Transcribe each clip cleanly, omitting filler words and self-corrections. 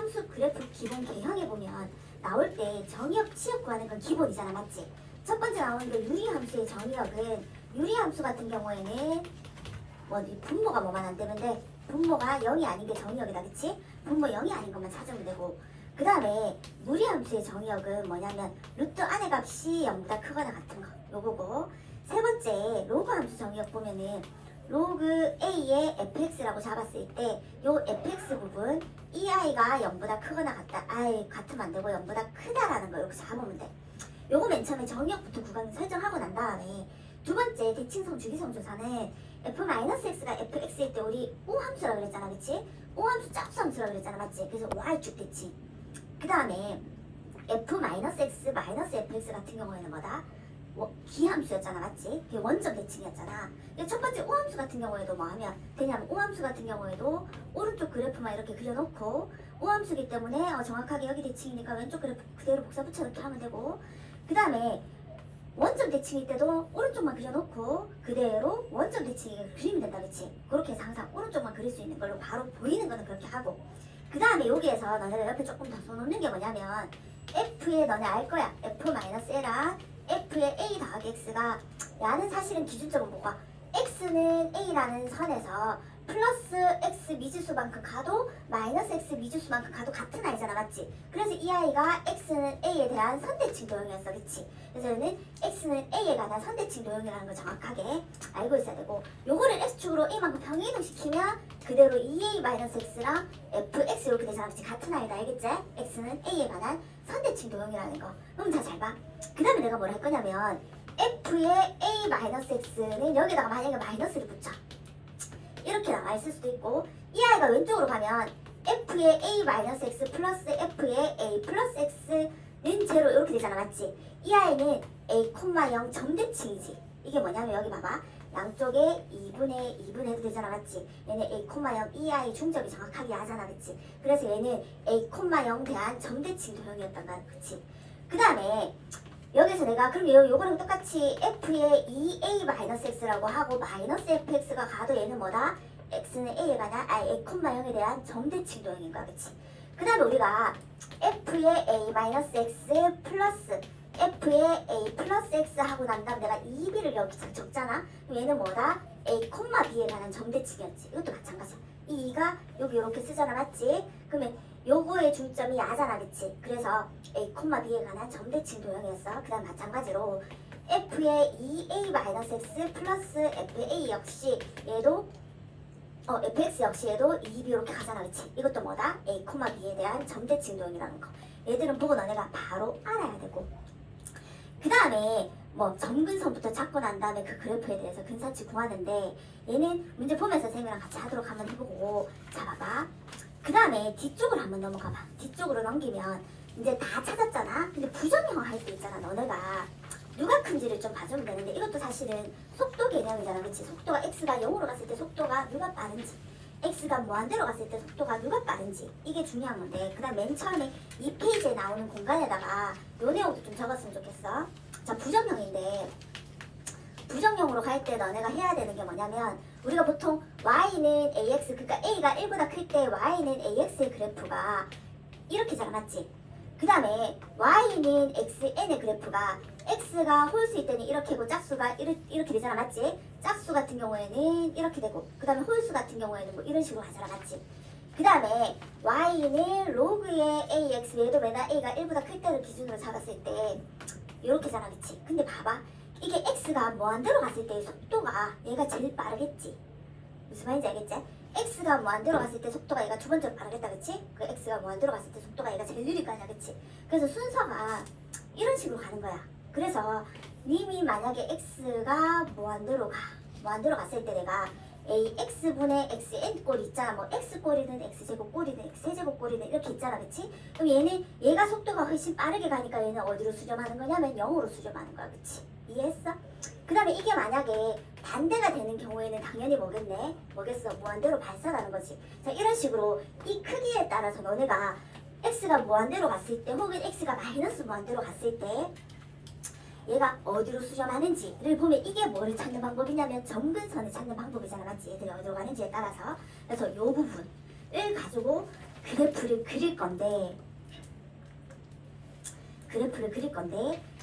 함수 그래프 기본 개형에 보면 나올 때 정의역 취역 구하는 건 기본이잖아, 맞지? 첫 번째 나오는 게 유리함수의 정의역은 유리함수 같은 경우에는 이 분모가 뭐만 안 되면 돼. 분모가 0이 아닌 게 정의역이다, 그치? 분모 0이 아닌 것만 찾으면 되고, 그 다음에 무리함수의 정의역은 뭐냐면 루트 안의 값이 0보다 크거나 같은 거 요거고, 세 번째 로그 함수 정의역 보면은 로그 a의 fx라고 잡았을 때 요 fx 부분 이 i가 0보다 크거나 같다, 같으면 안 되고 0보다 크다라는 거 이렇게 잡으면 돼. 요거 맨 처음에 정의역부터 구간 설정하고 난 다음에 두 번째 대칭성 주기성 조사는 f-x가 fx일 때 우리 오함수라고 그랬잖아, 그치? 오함수 짝수함수라고 그랬잖아, 맞지? 그래서 y축 대칭. 그 다음에 f-x, fx 같은 경우에는 뭐다? 기함수였잖아, 맞지? 그게 원점 대칭이었잖아. 첫 번째 오함수 같은 경우에도 뭐 하면 되냐면, 오함수 같은 경우에도 오른쪽 그래프만 이렇게 그려놓고, 오함수기 때문에 정확하게 여기 대칭이니까 왼쪽 그래프 그대로 복사 붙여넣기 하면 되고, 그 다음에 원점 대칭일 때도 오른쪽만 그려놓고 그대로 원점 대칭이 그리면 된다, 그치? 그렇게 해서 항상 오른쪽만 그릴 수 있는 걸로 바로 보이는 거는 그렇게 하고, 그 다음에 여기에서 너네가 옆에 조금 더 써놓는 게 뭐냐면 f에 너네 알 거야. f-l랑 f의 a 더하기 x가, 야는 사실은 기준적으로 뭐가 x는 a라는 선에서 플러스 x 미지수만큼 가도 마이너스 x 미지수만큼 가도 같은 아이잖아, 맞지? 그래서 이 아이가 x는 a에 대한 선대칭 도형이었어, 그치? 그래서 얘는 x는 a에 관한 선대칭 도형이라는 걸 정확하게 알고 있어야 되고, 요거를 x축으로 a만큼 평이동시키면 그대로 2a-x랑 fx 이렇게 되잖아, 그치? 같은 아이다, 알겠지? x는 a에 관한 선대칭 도형이라는 거. 그럼 잘 봐. 그 다음에 내가 뭘 할 거냐면 f의 a-x는 여기다가 만약에 마이너스를 붙여. 이렇게 나와 있을 수도 있고, 이 아이가 왼쪽으로 가면 f의 a-x 플러스 f의 a 플러스 x는 제로 이렇게 되잖아, 맞지? 이 아이는 a, 0 점대칭이지. 이게 뭐냐면 여기 봐봐. 양쪽에 2분의 2분 해도 되잖아, 맞지? 얘는 a, 0 이 아이 중점이 정확하게 하잖아, 그치? 그래서 얘는 a, 0 대한 점대칭 도형이었단 말이야, 그치? 그 다음에 여기서 내가 그럼 요거랑 똑같이 f의 2a-x라고 하고 마이너스 fx가 가도 얘는 뭐다? x는 a에 관한 a, 0에 대한 점대칭 도형인 거야, 그치? 그 다음에 우리가 f의 a-x 플러스 f의 a 플러스 x 하고 난 다음 내가 2b를 여기 적잖아? 그럼 얘는 뭐다? a, b에 관한 점대칭이었지. 이것도 마찬가지야. 이 2가 여기 이렇게 쓰잖아, 맞지? 그러면 요거의 중점이 야잖아, 그치? 그래서 a, b에 관한 점대칭 도형이었어. 그 다음 마찬가지로 f의 2a-x 플러스 fa 역시 얘도 fx 역시 얘도 2b 이렇게 가잖아, 그치? 이것도 뭐다? a, b에 대한 점대칭 도형이라는 거. 얘들은 보고 너네가 바로 알아야 되고, 그 다음에 뭐 점근선부터 잡고 난 다음에 그 그래프에 대해서 근사치 구하는데, 얘는 문제 보면서 선생님이랑 같이 하도록 한번 해보고, 자 봐봐. 그 다음에 뒤쪽으로 한번 넘어가봐. 뒤쪽으로 넘기면 이제 다 찾았잖아. 근데 부정형 할 때 있잖아, 너네가 누가 큰지를 좀 봐주면 되는데, 이것도 사실은 속도 개념이잖아, 그치? 속도가 x가 0으로 갔을 때 속도가 누가 빠른지, x가 무한대로 갔을 때 속도가 누가 빠른지, 이게 중요한 건데, 그 다음 맨 처음에 이 페이지에 나오는 공간에다가 요 내용도 좀 적었으면 좋겠어. 자, 부정형인데 부정형으로 갈 때 너네가 해야 되는 게 뭐냐면, 우리가 보통 y는 ax, 그러니까 a가 1보다 클 때 y는 ax의 그래프가 이렇게잖아, 맞지? 그 다음에 y는 xn의 그래프가 x가 홀수일 때는 이렇게고 짝수가 이렇게 되잖아, 맞지? 짝수 같은 경우에는 이렇게 되고, 그 다음에 홀수 같은 경우에는 뭐 이런 식으로 가잖아, 맞지? 그 다음에 y는 로그의 ax, 얘도 맨날 a가 1보다 클 때를 기준으로 잡았을 때 이렇게잖아, 그치? 근데 봐봐, 이게 x가 무한대로 갔을 때 속도가 얘가 제일 빠르겠지. 무슨 말인지 알겠지? x가 무한대로 갔을 때 속도가 얘가 두 번째로 빠르겠다, 그치? 그 x가 무한대로 갔을 때 속도가 얘가 제일 느릴 거 아니야, 그치? 그래서 순서가 이런 식으로 가는 거야. 그래서 님이 만약에 x가 무한대로 갔을 때 내가 ax분의 xn 꼴이 있잖아. 뭐 x꼴이든 x제곱 꼴이든 x세제곱 꼴이든 이렇게 있잖아, 그치? 그럼 얘가 속도가 훨씬 빠르게 가니까 얘는 어디로 수렴하는 거냐면 0으로 수렴하는 거야, 그치? 이해했어? 그 다음에 이게 만약에 반대가 되는 경우에는 당연히 뭐겠어? 무한대로 발산하는 거지. 자, 이런 식으로 이 크기에 따라서 너네가 x가 무한대로 갔을 때 혹은 x가 마이너스 무한대로 갔을 때 얘가 어디로 수렴하는지를 보면 이게 뭐를 찾는 방법이냐면 점근선을 찾는 방법이잖아, 맞지? 얘들이 어디로 가는지에 따라서. 그래서 요 부분을 가지고 그래프를 그릴 건데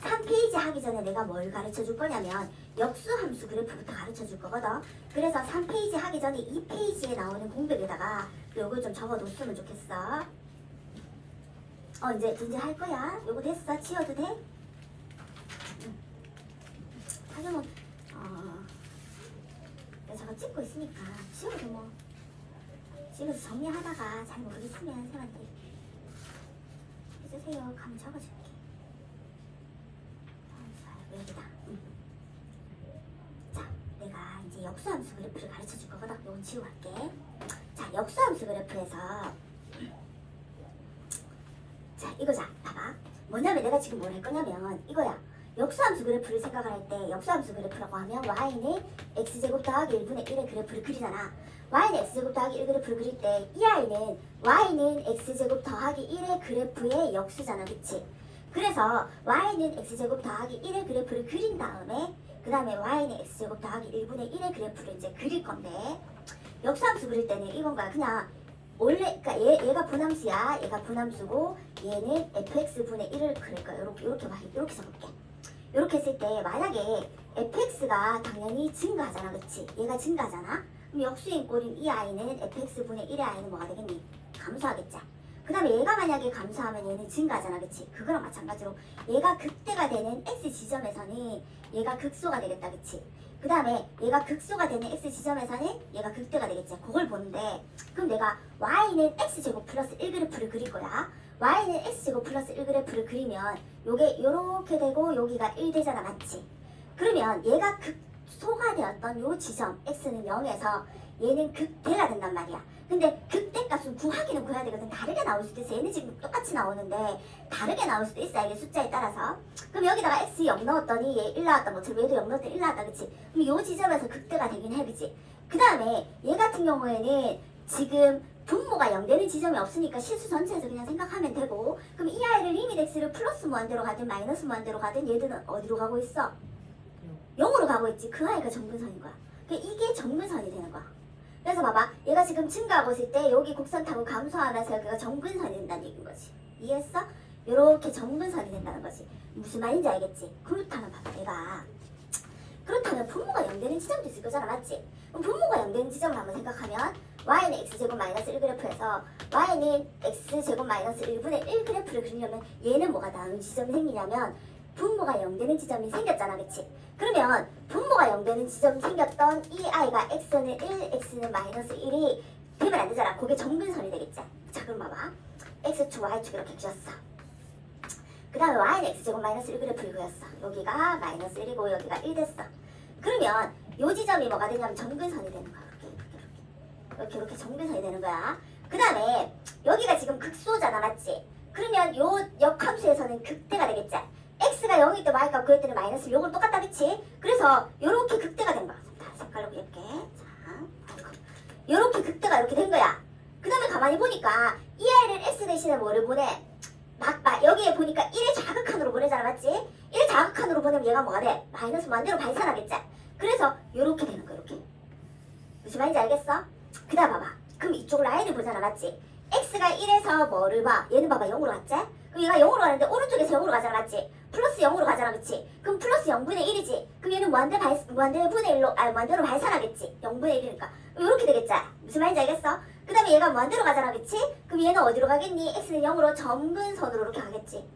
3페이지 하기 전에 내가 뭘 가르쳐 줄 거냐면 역수함수 그래프부터 가르쳐 줄 거거든. 그래서 3페이지 하기 전에 2페이지에 나오는 공백에다가 요걸 좀 적어 놓으면 좋겠어. 이제 할 거야. 요거 됐어? 지워도 돼? 하여튼 내가 저거 찍고 있으니까 지워도 뭐 찍어서 정리하다가 잘 모르겠으면 쌤한테 해주세요. 가면 적어줄게. 여기다. 자, 내가 이제 역수함수 그래프를 가르쳐 줄 거거든. 요건 지우고 할게. 자, 역수함수 그래프에서 자, 이거자. 봐봐. 뭐냐면 내가 지금 뭘 할 거냐면 이거야. 역수함수 그래프를 생각을 할 때 역수함수 그래프라고 하면 y는 x제곱 더하기 1분의 1의 그래프를 그리잖아. y는 x제곱 더하기 1 그래프를 그릴 때 이 i는 y는 x제곱 더하기 1의 그래프의 역수잖아. 그치? 그래서 y는 x제곱 더하기 1의 그래프를 그린 다음에 그 다음에 y는 x제곱 더하기 1분의 1의 그래프를 이제 그릴 건데 역수함수 그릴 때는 이건 거야. 그냥 원래 그러니까 얘가 분함수야. 얘가 분함수고 얘는 fx분의 1을 그릴 거야. 이렇게 적을게. 이렇게 했을 때 만약에 fx가 당연히 증가하잖아. 그치? 얘가 증가하잖아. 그럼 역수인 꼴인 이 i는 fx분의 1의 i는 뭐가 되겠니? 감소하겠지. 그 다음에 얘가 만약에 감소하면 얘는 증가하잖아. 그치? 그거랑 마찬가지로 얘가 극대가 되는 x 지점에서는 얘가 극소가 되겠다. 그치? 그 다음에 얘가 극소가 되는 x 지점에서는 얘가 극대가 되겠지. 그걸 보는데 그럼 내가 y는 x제곱 플러스 1 그래프를 그릴 거야. y는 x제곱 플러스 1 그래프를 그리면 요게 요렇게 되고 여기가 1 되잖아. 맞지? 그러면 얘가 극소가 되었던 요 지점 x는 0에서 얘는 극대가 된단 말이야. 근데 극대 값은 구하기는 구해야 되거든. 다르게 나올 수도 있어. 얘는 지금 똑같이 나오는데 다르게 나올 수도 있어. 이게 숫자에 따라서. 그럼 여기다가 x 0 넣었더니 얘 1 나왔다. 뭐처럼 얘도 0 넣었더니 1 나왔다. 그치? 그럼 요 지점에서 극대가 되긴 해. 그치? 그 다음에 얘 같은 경우에는 지금 분모가 0 되는 지점이 없으니까 실수 전체에서 그냥 생각하면 되고 그럼 이 아이를 리밋 x를 플러스 무한대로 가든 마이너스 무한대로 가든 얘들은 어디로 가고 있어? 0으로 가고 있지. 그 아이가 정근선인 거야. 그러니까 이게 정근선이 되는 거야. 그래서 봐봐. 얘가 지금 증가하고 있을 때 여기 곡선 타고 감소하면서 여기가 정근선이 된다는 얘기인 거지. 이해했어? 요렇게 정근선이 된다는 거지. 무슨 말인지 알겠지? 그렇다면 봐봐. 내가 그렇다면 분모가 0 되는 지점도 있을 거잖아. 맞지? 그럼 분모가 0 되는 지점을 한번 생각하면 y는 x제곱 마이너스 1 그래프에서 y는 x제곱 마이너스 1분의 1 그래프를 그리려면 얘는 뭐가 나오는 지점이 생기냐면 분모가 0 되는 지점이 생겼잖아. 그치? 그러면 분모가 0 되는 지점이 생겼던 이 i가 x는 1, x는 마이너스 1이 되면 안 되잖아. 그게 정근선이 되겠지. 자, 그럼 봐봐. x축, y축 이렇게 그렸어. 그 다음에 y는 x제곱 마이너스 1 그래프를 그렸어. 여기가 마이너스 1이고 여기가 1 됐어. 그러면 요 지점이 뭐가 되냐면 정근선이 되는 거야. 이렇게 정근선이 되는 거야. 그 다음에 여기가 지금 극소잖아. 맞지? 그러면 요 역함수에서는 극대가 되겠지? x가 0일 때 y값 그랬더니 마이너스 요건 똑같다. 그치? 그래서 요렇게 극대가 된 거야. 자, 색깔로 그릴게. 자, 요렇게 극대가 이렇게 된 거야. 그 다음에 가만히 보니까 이 아이를 x 대신에 뭐를 보내? 여기에 보니까 1의 자극한으로 보내잖아. 맞지? 1의 자극한으로 보내면 얘가 뭐가 돼? 마이너스 무한대로 발산하겠지? 그래서 요렇게 되는 거야. 이렇게. 무슨 말인지 알겠어? 그 다음 봐봐. 그럼 이쪽 라인을 보잖아. 맞지? x가 1에서 뭐를 봐? 얘는 봐봐 0으로 갔지? 그럼 얘가 0으로 가는데 오른쪽에서 0으로 가잖아. 맞지? 플러스 0으로 가잖아. 그치? 그럼 플러스 0분의 1이지? 그럼 얘는 무한대분의 1로 무한대로 발산하겠지? 0분의 1이니까 이렇게 되겠지? 무슨 말인지 알겠어? 그 다음에 얘가 무한대로 가잖아. 그치? 그럼 얘는 어디로 가겠니? x는 0으로 정근선으로 이렇게 가겠지?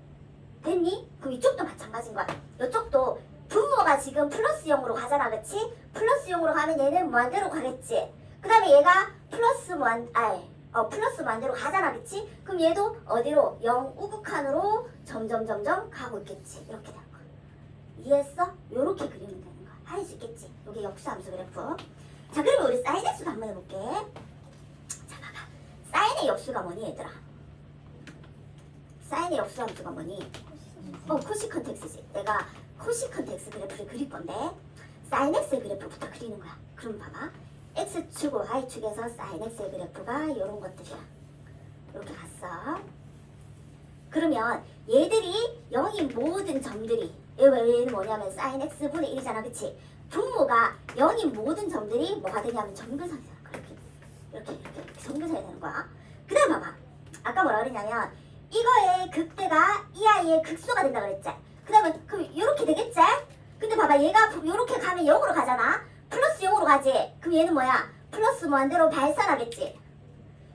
됐니? 그럼 이쪽도 마찬가지인 거야. 이쪽도 분모가 지금 플러스 0으로 가잖아. 그치? 플러스 0으로 가면 얘는 무한대로 가겠지? 그 다음에 얘가 플러스 무한대로 가잖아. 그치? 그럼 얘도 어디로? 0 우극한으로 점점 가고 있겠지. 이렇게 되는 거야. 이해했어? 요렇게 그리면 되는 거야. 할 수 있겠지? 요게 역수함수 그래프. 자, 그러면 우리 사인 X도 한번 해볼게. 자, 봐봐. 사인의 역수가 뭐니 얘들아? 사인의 역수함수가 뭐니? 코시컨트 X지. 내가 코시컨트 X 그래프를 그릴 건데 사인 X의 그래프부터 그리는 거야. 그럼 봐봐. X축, Y축에서 사인 X의 그래프가 이런 것들이야. 이렇게 갔어. 그러면 얘들이 0인 모든 점들이 얘는 뭐냐면 사인 X분의 1이잖아. 그치? 분모가 0인 모든 점들이 뭐가 되냐면 정근선이 되는 거야. 이렇게 정근선이 되는 거야. 그 다음 봐봐. 아까 뭐라 그랬냐면 이거의 극대가 이 아이의 극소가 된다 그랬지. 그 다음에 그럼 이렇게 되겠지? 근데 봐봐 얘가 이렇게 가면 0으로 가잖아. 플러스 0으로 가지. 그럼 얘는 뭐야? 플러스 무한대로 발산하겠지.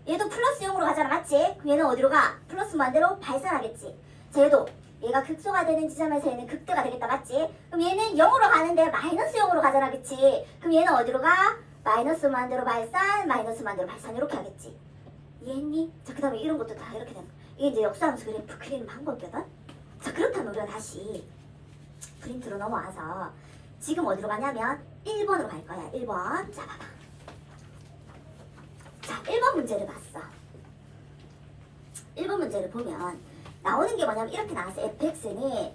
얘도 플러스 0으로 가잖아. 맞지? 그럼 얘는 어디로 가? 플러스 무한대로 발산하겠지. 자 얘도 얘가 극소가 되는 지점에서 얘는 극대가 되겠다. 맞지? 그럼 얘는 0으로 가는데 마이너스 0으로 가잖아. 그치? 그럼 얘는 어디로 가? 마이너스 무한대로 발산, 마이너스 무한대로 발산 이렇게 하겠지. 이해했니? 자 그 다음에 이런 것도 다 이렇게 되는 거야. 이게 이제 역수함수 그래프 그리는 방법이거든. 자 그렇다면 우리가 다시 프린트로 넘어와서 지금 어디로 가냐면 1번으로 갈 거야. 1번. 자 봐봐. 자 1번 문제를 봤어. 1번 문제를 보면 나오는 게 뭐냐면 이렇게 나왔어. fx는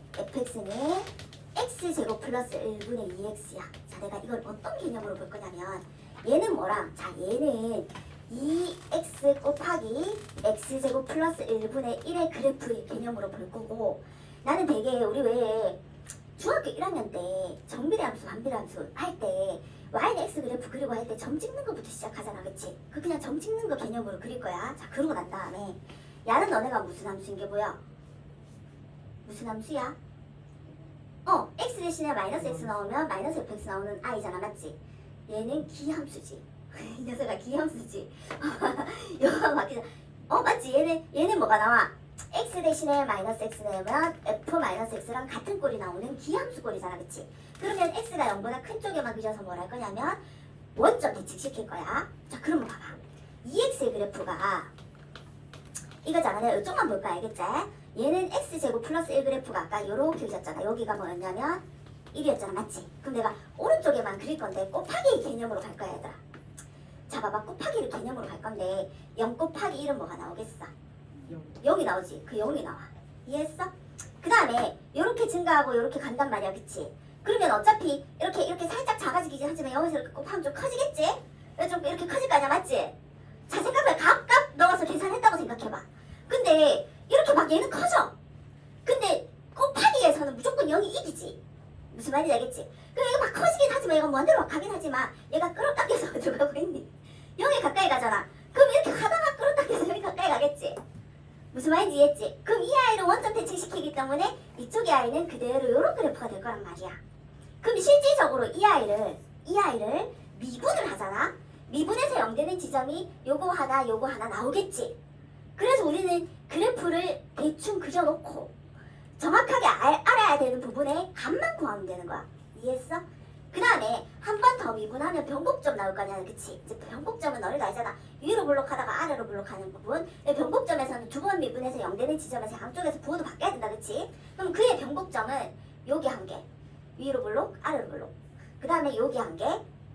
x제곱 플러스 1분의 2x야. 자 내가 이걸 어떤 개념으로 볼 거냐면 얘는 뭐랑? 자 얘는 2x 곱하기 x제곱 플러스 1분의 1의 그래프의 개념으로 볼 거고 나는 되게 우리 왜 중학교 1학년 때 정비례함수, 반비례함수 할 때 y는 x 그래프 그리고 할 때 점 찍는 것부터 시작하잖아. 그치? 그 그냥 점 찍는 거 개념으로 그릴 거야. 자 그러고 난 다음에 야는 너네가 무슨 함수인 게 보여? 무슨 함수야? x 대신에 마이너스 x 나오면 마이너스 fx 나오는 i잖아. 맞지? 얘는 기함수지. 이 녀석아 기함수지. 이거가 바뀌자. 맞지? 얘는 뭐가 나와? x 대신에 마이너스 x 내면 f 마이너스 x랑 같은 꼴이 나오는 기함수 꼴이잖아. 그치? 그러면 x가 0보다 큰 쪽에만 그려서 뭘 할 거냐면 원점 대칭시킬 거야. 자 그러면 봐봐. 2x의 그래프가 이거잖아. 내가 이쪽만 볼까 알겠지? 얘는 x제곱 플러스 1 그래프가 아까 요렇게 그렸잖아. 여기가 뭐였냐면 1이었잖아. 맞지? 그럼 내가 오른쪽에만 그릴 건데 곱하기 개념으로 갈 거야 얘들아. 자 봐봐. 곱하기를 개념으로 갈 건데 0 곱하기 1은 뭐가 나오겠어? 0이 나오지. 그 0이 나와. 이해했어? 그 다음에 요렇게 증가하고 요렇게 간단 말이야. 그치? 그러면 어차피 이렇게 살짝 작아지긴 하지만 여기서 이렇게 곱하면 좀 커지겠지? 좀 이렇게 커질 거 아니야. 맞지? 자 생각해. 값 넣어서 계산했다고 생각해봐. 근데 이렇게 막 얘는 커져. 근데 곱하기에서는 무조건 0이 이기지. 무슨 말인지 알겠지? 그럼 얘가 막 커지긴 하지만 얘가 먼데로 막 가긴 하지만 얘가 끌어당겨서 어디로 가고 있니? 0에 가까이 가잖아. 그럼 이렇게 가다가 끌어당겨서 0이 가까이 가겠지? 무슨 말인지 이해했지? 그럼 이 아이를 원점 대칭시키기 때문에 이쪽의 아이는 그대로 요런 그래프가 될 거란 말이야. 그럼 실질적으로 이 아이를 미분을 하잖아? 미분해서 0 되는 지점이 요거 하나 나오겠지? 그래서 우리는 그래프를 대충 그려놓고 정확하게 알아야 되는 부분에 값만 구하면 되는 거야. 이해했어? 그 다음에 한 번 더 미분하면 변곡점 나올 거냐. 그치? 이제 변곡점은 너희도 알잖아. 위로 블록하다가 아래로 블록하는 부분. 변곡점에서는 두 번 미분해서 0 되는 지점에서 양쪽에서 부호도 바뀌어야 된다. 그치? 그럼 그의 변곡점은 여기 한 개. 위로 블록, 아래로 블록. 그 다음에 여기 한 개.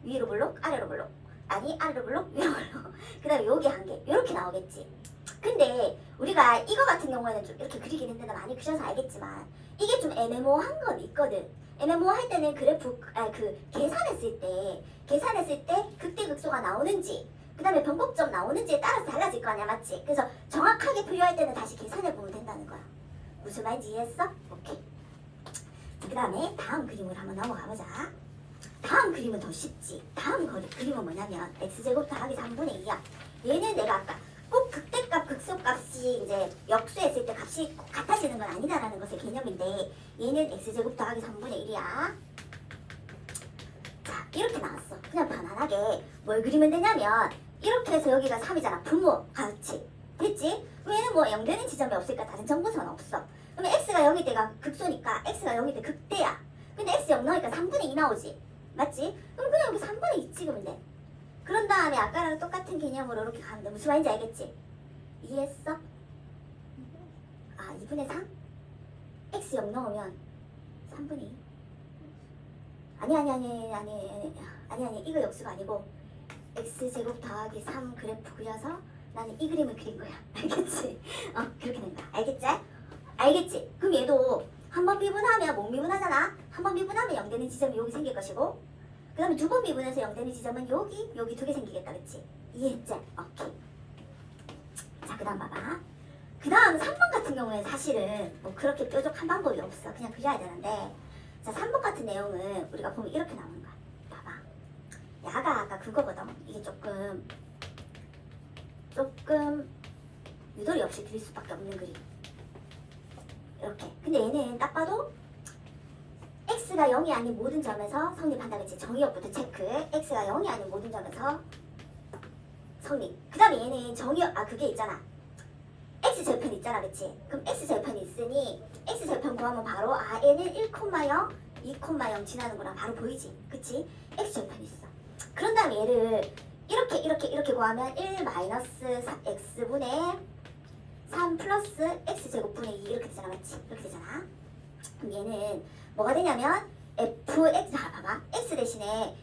위로 블록, 아래로 블록. 아니 아래로 블록, 위로 블록. 그 다음에 여기 한 개. 이렇게 나오겠지? 근데 우리가 이거 같은 경우에는 좀 이렇게 그리긴 했는데 많이 그려서 알겠지만 이게 좀 애매모호한 건 있거든. 애매모호할 때는 그래프 계산했을 때 극대 극소가 나오는지 그 다음에 변곡점 나오는지에 따라서 달라질 거 아니야. 맞지? 그래서 정확하게 분류할 때는 다시 계산해보면 된다는 거야. 무슨 말인지 이해했어? 오케이. 그 다음에 다음 그림으로 한번 넘어가보자. 다음 그림은 더 쉽지. 다음 그림은 뭐냐면 x제곱 더하기 3분의 2야. 얘는 내가 아까 꼭 극대값, 극소값이 이제 역수했을 때 값이 꼭 같아지는 건 아니다라는 것의 개념인데 얘는 x제곱 더하기 3분의 1이야. 자, 이렇게 나왔어. 그냥 편안하게 뭘 그리면 되냐면 이렇게 해서 여기가 3이잖아. 부모, 같이. 됐지? 얘는 뭐 0 되는 지점이 없으니까 다른 정보선 없어. 그러면 x가 0일 때가 극소니까 x가 0일 때 극대야. 근데 x 0 넣으니까 3분의 2 나오지. 맞지? 그럼 그냥 여기 3분의 2 찍으면 돼. 그런 다음에 아까랑 똑같은 개념으로 이렇게 가면 돼. 무슨 말인지 알겠지? 이해했어? 아 2분의 3? x 0 넣으면 3분의 2? 아니 이거 역수가 아니고 x제곱 더하기 3 그래프 그려서 나는 이 그림을 그린 거야. 알겠지? 그렇게 된 거야. 알겠지? 알겠지? 그럼 얘도 한 번 미분하면 못 미분하잖아. 한 번 미분하면 0 되는 지점이 여기 생길 것이고 그 다음에 두 번 미분해서 0 되는 지점은 여기 두 개 생기겠다. 그치? 이해했지? 오케이. 자, 그 다음 봐봐. 그 다음 3번 같은 경우에 사실은 뭐 그렇게 뾰족한 방법이 없어. 그냥 그려야 되는데 자, 3번 같은 내용은 우리가 보면 이렇게 나오는 거야. 봐봐. 야가 아까 그거거든. 이게 조금 유도리 없이 그릴 수밖에 없는 그림. 이렇게. 근데 얘는 딱 봐도 x가 0이 아닌 모든 점에서 성립한다. 그치? 정의역부터 체크. x가 0이 아닌 모든 점에서 성립. 그 다음에 얘는 정의역, 그게 있잖아. x절편 있잖아. 그치? 그럼 x절편이 있으니 x절편 구하면 바로 얘는 1,0, 2,0 지나는구나. 바로 보이지? 그치? x절편이 있어. 그런 다음에 얘를 이렇게 구하면 1 마이너스 x분의 3 플러스 x제곱분의 2 이렇게 되잖아. 맞지? 이렇게 되잖아. 그럼 얘는 뭐가 되냐면 fx, 봐봐. x 대신에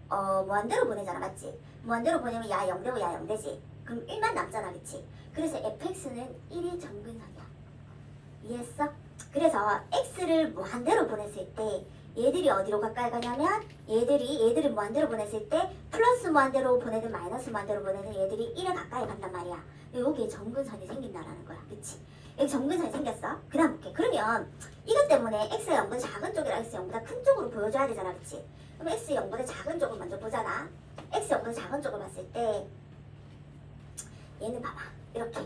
무한대로 보내잖아. 맞지? 무한대로 보내면 야 0되고 야 0되지. 그럼 1만 남잖아. 그치? 그래서 fx는 1이 정근선이야. 이해했어? 그래서 x를 무한대로 보냈을 때 얘들이 어디로 가까이 가냐면 얘들을 무한대로 보냈을 때 플러스 무한대로 보내든 마이너스 무한대로 보내든 얘들이 1에 가까이 간단 말이야. 여기에 정근선이 생긴다라는 거야. 그치? 여기 정근선이 생겼어. 그 다음 볼게. 그러면 이것 때문에 x가 0보다 작은 쪽이랑 x가 0보다 큰 쪽으로 보여줘야 되잖아. 그치? 그럼 x 0보다 작은 쪽을 먼저 보잖아. x 0보다 작은 쪽을 봤을 때 얘는 봐봐. 이렇게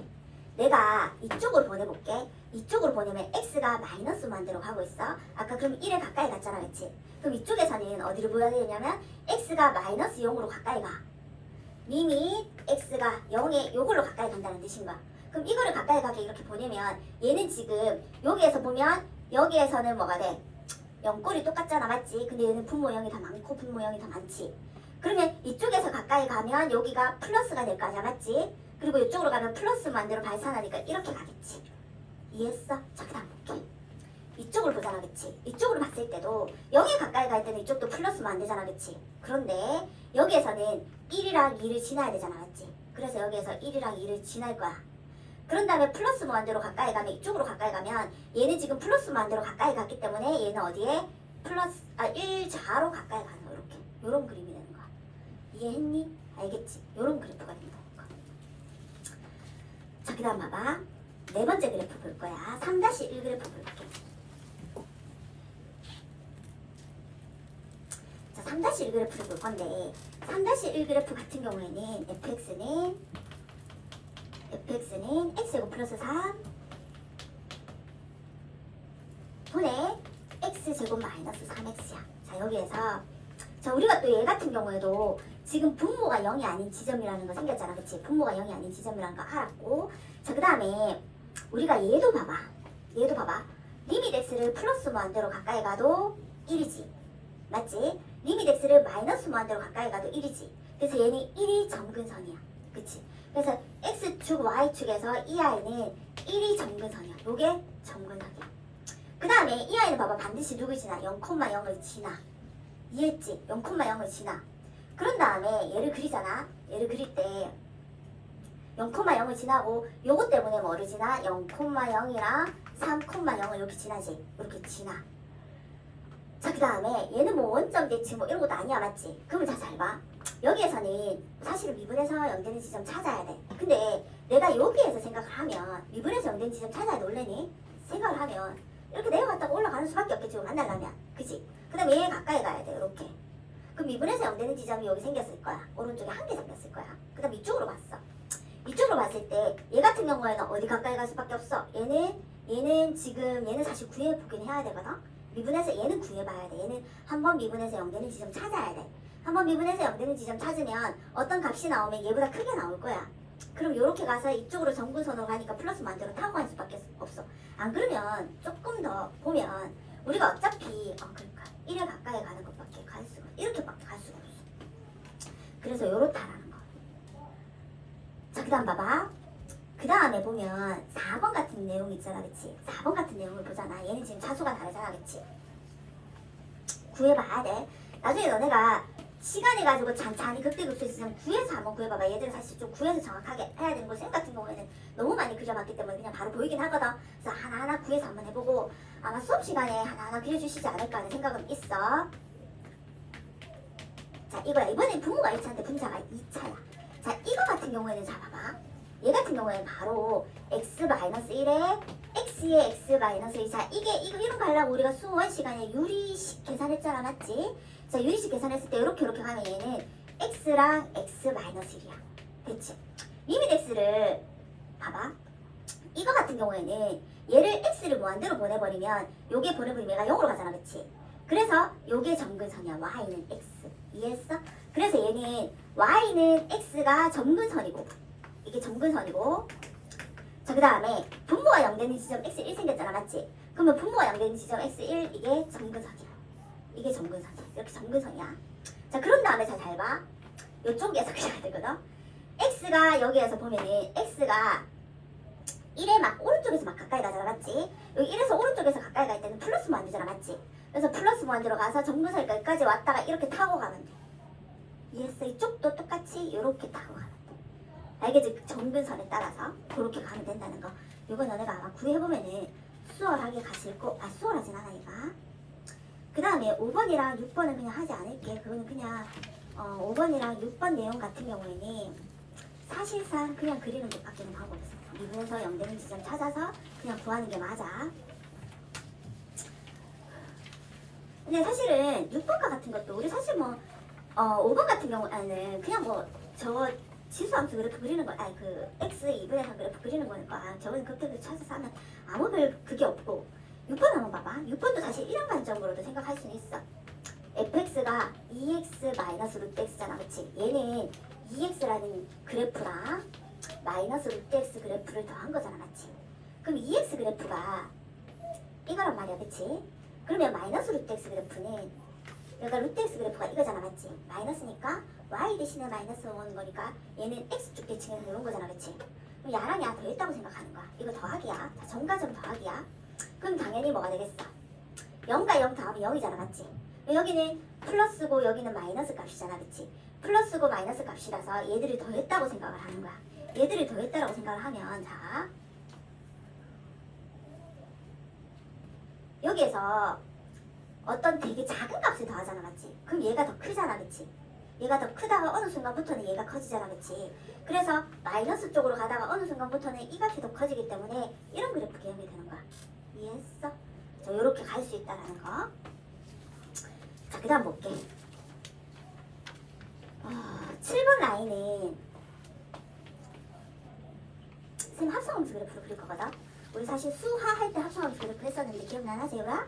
내가 이쪽으로 보내볼게. 이쪽으로 보내면 x가 마이너스 무한대로 가고 있어. 아까 그럼 1에 가까이 갔잖아. 그치? 그럼 이쪽에서는 어디로 보여야 되냐면 x가 마이너스 0으로 가까이 가. 미미 x가 0에 요걸로 가까이 간다는 뜻인 거야. 그럼 이거를 가까이 가게 이렇게 보내면 얘는 지금 여기에서 보면 여기에서는 뭐가 돼? 0꼴이 똑같잖아. 맞지? 근데 얘는 분모 0이 더 많고 분모 0이 더 많지. 그러면 이쪽에서 가까이 가면 여기가 플러스가 될 거 아니야. 맞지? 그리고 이쪽으로 가면 플러스 무한대로 발산하니까 이렇게 가겠지. 이해했어? 자, 그 다음 볼게. 이쪽을 보잖아. 그치? 이쪽으로 봤을 때도 0에 가까이 갈 때는 이쪽도 플러스 무한대잖아. 그치? 그런데 여기에서는 1이랑 2를 지나야 되잖아. 맞지? 그래서 여기에서 1이랑 2를 지날 거야. 그런 다음에 플러스 무한대로 가까이 가면 이쪽으로 가까이 가면 얘는 지금 플러스 무한대로 가까이 갔기 때문에 얘는 어디에? 1좌로 가까이 가는 거. 이렇게. 요런 그림이 되는 거야. 이해했니? 알겠지? 요런 그래프가 된다는 거. 자, 그 다음 봐봐. 네 번째 그래프 볼 거야. 3-1 그래프 볼게. 자, 3-1 그래프를 볼 건데 3-1 그래프 같은 경우에는 fx는 x제곱 플러스 3 분의 x제곱 마이너스 3x야. 자, 여기에서 자, 우리가 또 얘 같은 경우에도 지금 분모가 0이 아닌 지점이라는 거 생겼잖아. 그치? 분모가 0이 아닌 지점이라는 거 알았고, 자, 그 다음에 우리가 얘도 봐봐. 리밋 x를 플러스 무한대로 가까이 가도 1이지. 맞지? 리밋 x를 마이너스 무한대로 가까이 가도 1이지. 그래서 얘는 1이 점근선이야. 그치? 그래서 x축, y축에서 이 아이는 1이 점근선이야. 요게 점근선이야. 그 다음에 이 아이는 봐봐. 반드시 누굴 지나? 0,0을 지나. 이해했지? 0,0을 지나. 그런 다음에 얘를 그리잖아. 얘를 그릴 때 0,0을 지나고 요것 때문에 뭐를 지나? 0,0이랑 3,0을 이렇게 지나지. 이렇게 지나. 자, 그 다음에 얘는 뭐 원점 대칭 뭐 이런 것도 아니야. 맞지? 그러면 잘 봐. 여기에서는 사실은 미분에서 0되는 지점 찾아야 돼. 근데 내가 여기에서 생각을 하면 미분에서 0되는 지점 찾아야 돼. 원래는 생각을 하면 이렇게 내려갔다가 올라가는 수밖에 없겠지. 만나려면. 그치? 그 다음에 얘 가까이 가야 돼. 이렇게. 그럼 미분에서 0되는 지점이 여기 생겼을 거야. 오른쪽에 한 개 생겼을 거야. 그 다음 이쪽으로 봤어. 이쪽으로 봤을 때 얘 같은 경우에는 어디 가까이 갈 수밖에 없어. 얘는 지금 얘는 사실 구해보긴 해야 되거든. 미분에서 얘는 구해봐야 돼. 얘는 한번 미분에서 0되는 지점 찾아야 돼. 한번 미분에서 0되는 지점 찾으면 어떤 값이 나오면 얘보다 크게 나올 거야. 그럼 이렇게 가서 이쪽으로 정근선으로 가니까 플러스 만대로 타고 갈 수밖에 없어. 안 그러면 조금 더 보면 우리가 어차피 그러니까 1에 가까이 가는 것밖에 갈 수가 이렇게밖에 갈 수가 없어. 그래서 요렇다라는 거. 자, 그 다음 봐봐. 그 다음에 보면 4번 같은 내용 있잖아. 그치? 4번 같은 내용을 보잖아. 얘는 지금 차수가 다르잖아. 그치? 구해봐야 돼. 나중에 너네가 시간이 가지고 잔잔히 극대급수 있으면 구해서 한번 구해봐봐. 얘들은 사실 좀 구해서 정확하게 해야 되는 거 쌤 같은 경우에는 너무 많이 그려봤기 때문에 그냥 바로 보이긴 하거든. 그래서 하나하나 구해서 한번 해보고 아마 수업 시간에 하나하나 그려주시지 않을까 하는 생각은 있어. 자, 이거야. 이번엔 분모가 1차인데 분자가 2차야. 자, 이거 같은 경우에는 자, 봐봐. 얘 같은 경우에는 바로 x-1에 x의 x-2. 자, 이런 거 하려고 우리가 수원 시간에 유리식 계산했잖아. 맞지? 자, 유리식 계산했을 때 이렇게 가면 얘는 x랑 x-1이야. 됐지? 리밋 x를 봐봐. 이거 같은 경우에는 얘를 x를 무한대로 보내버리면 요게 보내버리면 얘가 0으로 가잖아, 그치? 그래서 요게 점근선이야. y는 x. 이해했어? 그래서 얘는 y는 x가 점근선이고 이게 점근선이고, 자 그 다음에 분모가 0 되는 지점 x1 생겼잖아, 맞지? 그러면 분모가 0 되는 지점 x1 이게 점근선이야. 이게 점근선이야. 이렇게 점근선이야. 자 그런 다음에 잘 봐. 요쪽에서 그려야 되거든. x가 여기에서 보면은 x가 1에 막 오른쪽에서 막 가까이 가잖아, 맞지? 여기 1에서 오른쪽에서 가까이 갈 때는 플러스 무한대잖아, 맞지? 그래서 플러스 무한대로 가서 점근선까지 왔다가 이렇게 타고 가면 돼. 이해했어? 이쪽도 똑같이 이렇게 타고 가면 돼. 알겠지? 점근선에 따라서 그렇게 가면 된다는 거. 이거 너네가 아마 구해보면은 수월하게 가실 거. 수월하진 않아 이가. 그 다음에 5번이랑 6번은 그냥 하지 않을게. 그거는 그냥 5번이랑 6번 내용 같은 경우에는 사실상 그냥 그리는 것밖에는 방법이 없어. 미분에서 0 되는 지점 찾아서 그냥 구하는 게 맞아. 근데 사실은 6번과 같은 것도 우리 사실 뭐 5번 같은 경우에는 그냥 뭐 저거 지수함수 그래프 그리는 거, 아니 그 x 2분의 3 그래프 그리는 거니까 저거는 그때부터 찾아서 하면 아무 별 그게 없고, 6번 한번 봐봐. 6번도 사실 이런 관점으로도 생각할 수는 있어. fx가 2x 마이너스 루트 x잖아, 그치? 얘는 2x라는 그래프랑 마이너스 루트 x 그래프를 더한 거잖아, 맞지? 그럼 2x 그래프가 이거란 말이야, 그치? 그러면 마이너스 루트 x 그래프는 여기가 루트 x 그래프가 이거잖아, 맞지? 마이너스니까 y 대신에 마이너스 오는 거니까 얘는 x축 대칭에서 이런 거잖아, 그치? 그럼 야랑 야 더했다고 생각하는 거야. 이거 더하기야. 정가점 더하기야. 그럼 당연히 뭐가 되겠어? 0과 0 더하면 0이잖아, 맞지? 여기는 플러스고 여기는 마이너스 값이잖아, 그치? 플러스고 마이너스 값이라서 얘들이 더했다고 생각을 하는 거야. 얘들이 더했다라고 생각을 하면, 자 여기에서 어떤 되게 작은 값을 더하잖아, 맞지? 그럼 얘가 더 크잖아, 그치? 얘가 더 크다가 어느 순간부터는 얘가 커지잖아, 그치? 그래서 마이너스 쪽으로 가다가 어느 순간부터는 이 값이 더 커지기 때문에 이런 그래프 개념이 되는 거야. 이해했어? 자, 요렇게 갈 수 있다라는 거. 자, 그 다음 볼게. 7번 라인은 선생님 합성함수 그래프로 그릴 거거든? 우리 사실 수화 할 때 합성함수 그래프 했었는데 기억나나, 재우라?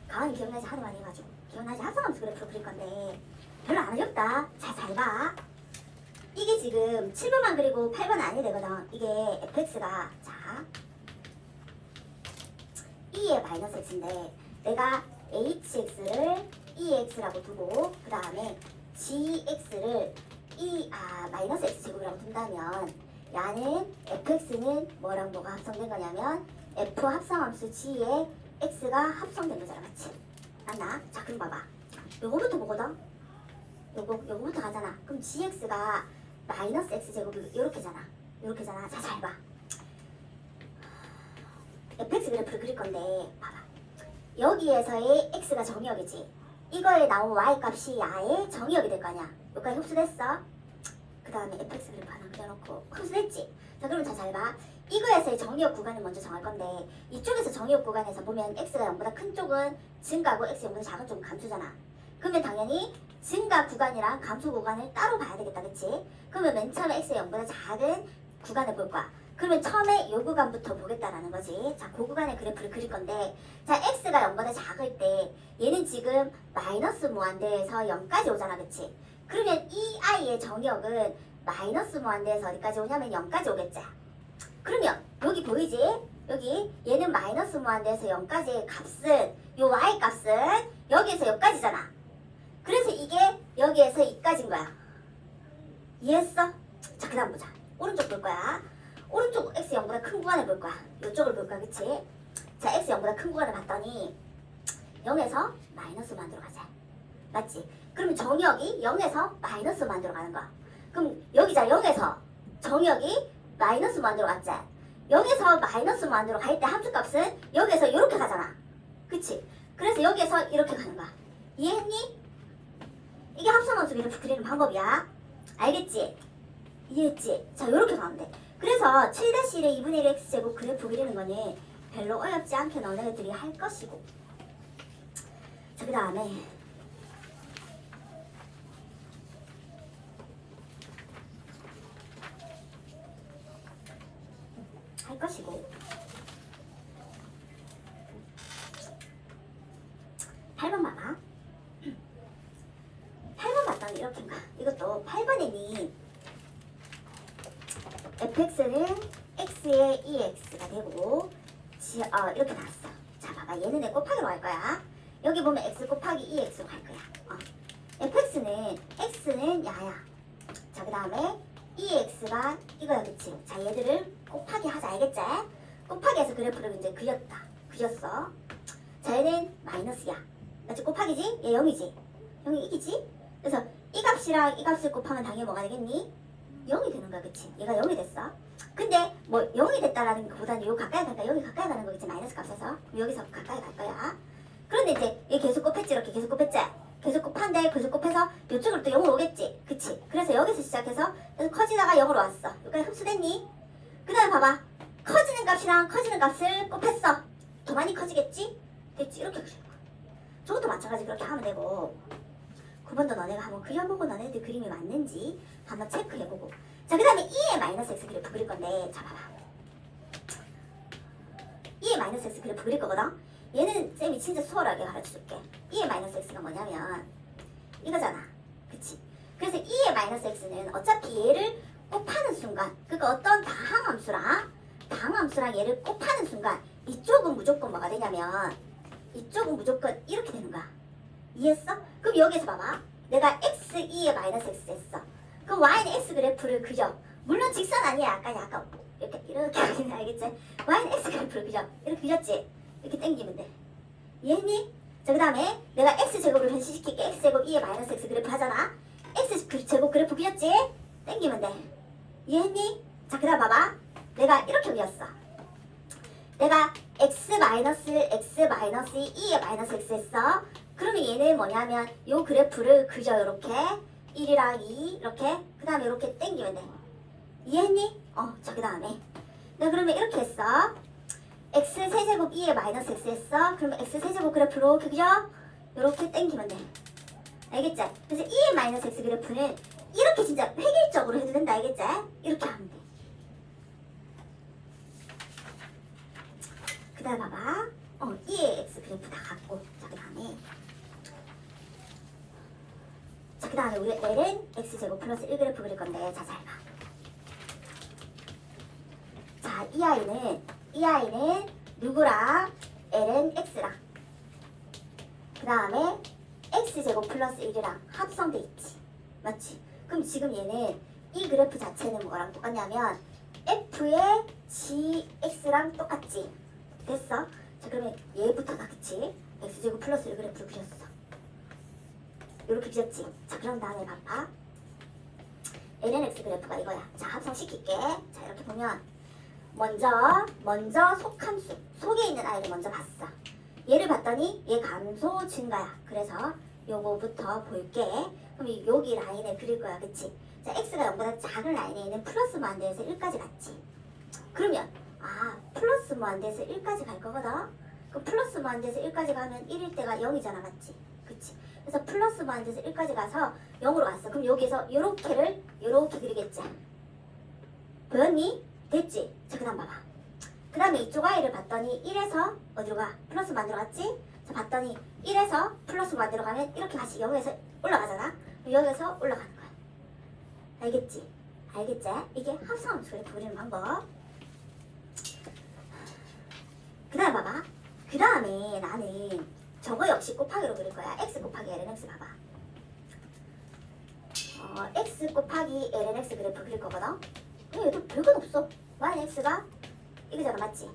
가은이 기억나지? 하도 많이 해가지고. 기억나지? 합성함수 그래프로 그릴 건데 별로 안 어렵다. 잘 봐. 이게 지금 7번만 그리고 8번은 아니야 되거든. 이게 fx가 자 2의 마이너스 x인데 내가 hx를 2x라고 두고 그 다음에 gx를 마이너스 x제곱이라고 둔다면 야는 fx는 뭐랑 뭐가 합성된 거냐면 f 합성함수 g에 x가 합성된 거잖아, 맞지? 맞나? 자 그럼 봐봐. 요거부터 보거든? 요거부터 가잖아. 그럼 gx가 마이너스 x제곱이 요렇게잖아. 요렇게잖아. 자 잘 봐. fx 그래프를 그릴 건데 봐봐. 여기에서의 x가 정의역이지. 이거에 나온 y 값이 야의 정의역이 될 거 아니야. 여기까지 흡수됐어? 그 다음에 fx 그래프 하나 그려놓고 흡수됐지? 자 그럼 잘 봐. 이거에서의 정의역 구간을 먼저 정할 건데 이쪽에서 정의역 구간에서 보면 x가 0보다 큰 쪽은 증가고 x 0보다 작은 쪽은 감소잖아. 그러면 당연히 증가 구간이랑 감소 구간을 따로 봐야 되겠다, 그치? 그러면 맨 처음에 x가 0보다 작은 구간을 볼 거야. 그러면 처음에 요 구간부터 보겠다라는 거지. 자, 그 구간의 그래프를 그릴 건데 자, x가 0보다 작을 때 얘는 지금 마이너스 무한대에서 0까지 오잖아, 그치? 그러면 이 아이의 정의역은 마이너스 무한대에서 어디까지 오냐면 0까지 오겠지? 그러면 여기 보이지? 여기 얘는 마이너스 무한대에서 0까지의 값은 요 y 값은 여기에서 여기까지잖아. 그래서 이게 여기에서 2까지인 거야. 이해했어? 자, 그 다음 보자. 오른쪽 볼 거야. 오른쪽 x 0보다 큰 구간을 볼 거야. 이쪽을 볼 거야, 그치? 자, x 0보다 큰 구간을 봤더니 0에서 마이너스 만들어 가자. 맞지? 그러면 정의역이 0에서 마이너스 만들어 가는 거야. 그럼 여기자 0에서 정의역이 마이너스 만들어 갔지? 0에서 마이너스 만들어 갈 때 함수값은 여기에서 이렇게 가잖아. 그치? 그래서 여기에서 이렇게 가는 거야. 이해했니? 이게 합성함수 그래프 그리는 방법이야. 알겠지? 이해했지? 자, 이렇게 가면 돼. 그래서 7-1의 2분의 1 x제곱 그래프 그리는 거는 별로 어렵지 않게 너네들이 할 것이고. 자, 그 다음에 할 것이고 8번 봐봐. 8번 봤더니 이렇게인가. 이것도 8번에니 fx는 x의 2x가 되고 이렇게 나왔어. 자 봐봐, 얘는 내 곱하기로 갈 거야. 여기 보면 x 곱하기 2x로 갈 거야. fx는 x는 야야. 자 그 다음에 2x가 이거야, 그치? 자 얘들을 곱하기 하자, 알겠지? 곱하기 해서 그래프를 이제 그렸어. 자 얘는 마이너스야. 맞지? 곱하기지? 얘 0이지? 0이 이기지? 그래서 이 값이랑 이 값을 곱하면 당연히 뭐가 되겠니? 0이 되는 거야, 그치? 얘가 0이 됐어. 근데 뭐 0이 됐다라는 것보다는 요 가까이 갈까? 여기 가까이 가는 거겠지, 마이너스 값에서. 여기서 가까이 갈 거야. 그런데 이제 얘 계속 곱했지, 이렇게 계속 곱했지? 계속 곱한데 계속 곱해서 이쪽으로 또 0으로 오겠지, 그치? 그래서 여기서 시작해서 커지다가 0으로 왔어. 여기까지 흡수됐니? 그 다음에 봐봐, 커지는 값이랑 커지는 값을 곱했어. 더 많이 커지겠지? 됐지? 이렇게 그릴 거야. 저것도 마찬가지 그렇게 하면 되고 9번도 너네가 한번 그려보고 너네들 그림이 맞는지 한번 체크해보고. 자 그 다음에 2의 마이너스 x 그래프 그릴 건데, 자 봐봐, 2의 마이너스 x 그래프 그릴 거거든. 얘는 쌤이 진짜 수월하게 가르쳐줄게. 2의 마이너스 x가 뭐냐면 이거잖아, 그치? 그래서 2의 마이너스 x는 어차피 얘를 곱하는 순간, 그러니까 어떤 다항함수랑 얘를 곱하는 순간 이쪽은 무조건 뭐가 되냐면 이쪽은 무조건 이렇게 되는 거야. 이해했어? 그럼 여기서 봐봐, 내가 x2의 마이너스 x 했어. 그럼 y는 x 그래프를 그려. 물론 직선 아니야. 약간 이렇게 그리는, 알겠지? y는 x 그래프를 그려. 이렇게 그렸지? 이렇게 당기면 돼. 이해했니? 자 그 다음에 내가 x제곱을 변시시킬게. x제곱 2의 마이너스 x 그래프 하잖아. x제곱 그래프 그렸지? 당기면 돼. 이해했니? 자 그 다음 봐봐, 내가 이렇게 그렸어. 내가 x 마이너스 2의 마이너스 x 했어. 그러면 얘는 뭐냐면 요 그래프를 그려. 요렇게 1이랑 2 이렇게, 그 다음에 이렇게 당기면 돼. 이해했니? 자 그 다음에 내가 그러면 이렇게 했어. x 세제곱 2의 마이너스 x 했어. 그러면 x 세제곱 그래프로 이렇게 그려. 요렇게 당기면 돼. 알겠지? 그래서 2의 마이너스 x 그래프는 이렇게 진짜 획일적으로 해도 된다, 알겠지? 이렇게 하면 돼. 그 다음에 봐봐, 2의 x 그래프 다 갖고, 자 그 다음에 우리 L은 x제곱 플러스 1 그래프 그릴 건데, 자 잘 봐. 자 이 아이는 누구랑? L은 x랑, 그 다음에 x제곱 플러스 1이랑 합성돼 있지, 맞지? 그럼 지금 얘는 이 그래프 자체는 뭐랑 똑같냐면 f의 gx랑 똑같지? 됐어? 자 그러면 얘부터가, 그치? x제곱 플러스 1 그래프를 그렸어. 이렇게 그렸지? 자 그럼 다음에 봐봐, ln x 그래프가 이거야. 자 합성시킬게. 자 이렇게 보면 먼저 속함수, 속에 있는 아이를 먼저 봤어. 얘를 봤더니 얘 감소 증가야. 그래서 요거부터 볼게. 그럼 여기 라인을 그릴 거야, 그치? 자 x가 0보다 작은 라인에 있는 플러스 무한대에서 1까지 갔지. 그러면 플러스 무한대에서 1까지 갈 거거든. 그럼 플러스 무한대에서 1까지 가면 1일 때가 0이잖아, 맞지? 그치? 그래서 플러스 무한대에서 1까지 가서 0으로 왔어. 그럼 여기서 요렇게 그리겠지? 보였니? 됐지? 자 그 다음 봐봐. 그 다음에 이쪽 아이를 봤더니 1에서 어디로 가? 플러스 무한대로 갔지? 자 봤더니 1에서 플러스 무한대로 가면 이렇게 다시 0에서 올라가잖아? 그럼 여기서 올라가는 거야. 알겠지? 알겠지? 이게 합성함수 그래프 그리는 방법. 그 다음 봐봐. 그 다음에 나는 저거 역시 곱하기로 그릴 거야. x 곱하기 ln x 봐봐. x 곱하기 ln x 그래프 그릴 거거든. 얘도 별건 없어. y는 x가 이거잖아, 맞지?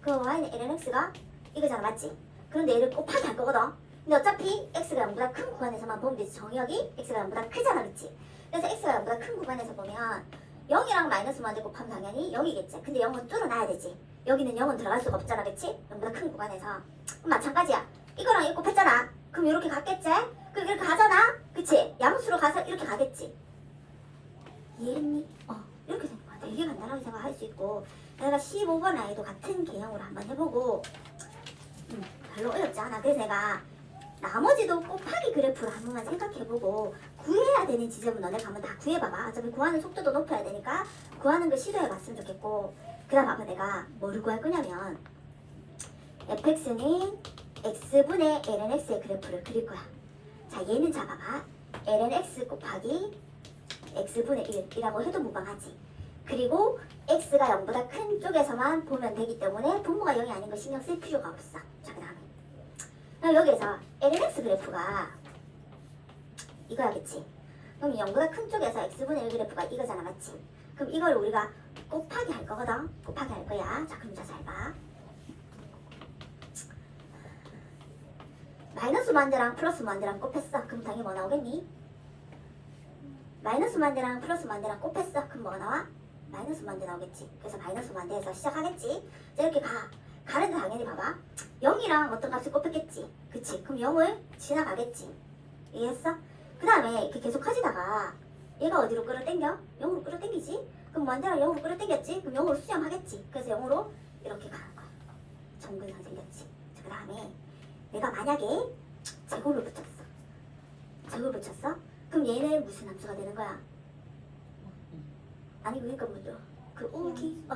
그럼 y는 ln x가 이거잖아, 맞지? 그런데 얘를 곱하기 할 거거든. 근데 어차피 x가 0보다 큰 구간에서만 보면 되지. 정역이 x가 0보다 크잖아, 그치? 그래서 x가 0보다 큰 구간에서 보면 0이랑 마이너스 무한대 곱하면 당연히 0이겠지. 근데 0은 뚫어놔야 되지. 여기는 0은 들어갈 수가 없잖아, 그치? 0보다 큰 구간에서. 그럼 마찬가지야. 이거랑 이거 곱했잖아. 그럼 이렇게 갔겠지? 그럼 이렇게 가잖아? 그치? 양수로 가서 이렇게 가겠지? 이해했니? 이렇게 되는 거야. 되게 간단하게 생각할 수 있고, 내가 15번 아이도 같은 개형으로 한번 해보고 별로 어렵지 않아. 그래서 내가 나머지도 곱하기 그래프를 한 번만 생각해보고 구해야 되는 지점은 너네가 한번 다 구해봐봐. 어차피 구하는 속도도 높여야 되니까 구하는 거 시도해봤으면 좋겠고, 그 다음 아까 내가 뭐를 구할 거냐면 fx는 x분의 lnx의 그래프를 그릴 거야. 자, 얘는 잡아봐. lnx 곱하기 x분의 1이라고 해도 무방하지. 그리고 x가 0보다 큰 쪽에서만 보면 되기 때문에 분모가 0이 아닌 거 신경 쓸 필요가 없어. 자, 그 다음에 그럼 여기에서 lnx 그래프가 이거야겠지. 그럼 0보다 큰 쪽에서 x분의 1 그래프가 이거잖아, 맞지? 그럼 이걸 우리가 곱하기 할 거거든. 곱하기 할 거야. 자, 그럼 잘 봐. 마이너스 무한대랑 플러스 무한대랑 곱했어. 그럼 당연히 뭐 나오겠니? 마이너스 무한대랑 플러스 무한대랑 곱했어. 그럼 뭐가 나와? 마이너스 무한대 나오겠지. 그래서 마이너스 무한대에서 시작하겠지. 자, 이렇게 가는데 당연히 봐봐. 0이랑 어떤 값을 곱했겠지. 그치? 그럼 0을 지나가겠지. 이해했어? 그 다음에 이렇게 계속 하시다가 얘가 어디로 끌어당겨? 0으로 끌어당기지? 그럼 무한대랑 0으로 끌어당겼지? 그럼 0으로 수렴하겠지. 그래서 0으로 이렇게 가는 거야. 정근선 생겼지. 자, 그 다음에 내가 만약에 제곱을 붙였어. 제곱을 붙였어? 그럼 얘는 무슨 함수가 되는 거야? 아니, 그러니까 뭐죠?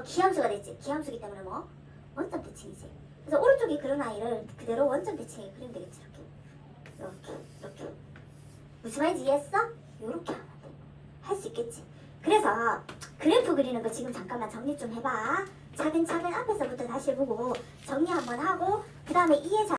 기함수가 됐지. 기함수기 때문에 뭐? 원점 대칭이지. 그래서 오른쪽에 그런 아이를 그대로 원점 대칭에 그리면 되겠지. 이렇게. 무슨 말인지 이해했어? 요렇게 하면 돼. 할 수 있겠지. 그래서 그래프 그리는 거 지금 잠깐만 정리 좀 해봐. 차근차근 앞에서부터 다시 보고 정리 한번 하고 그 다음에 이해 잘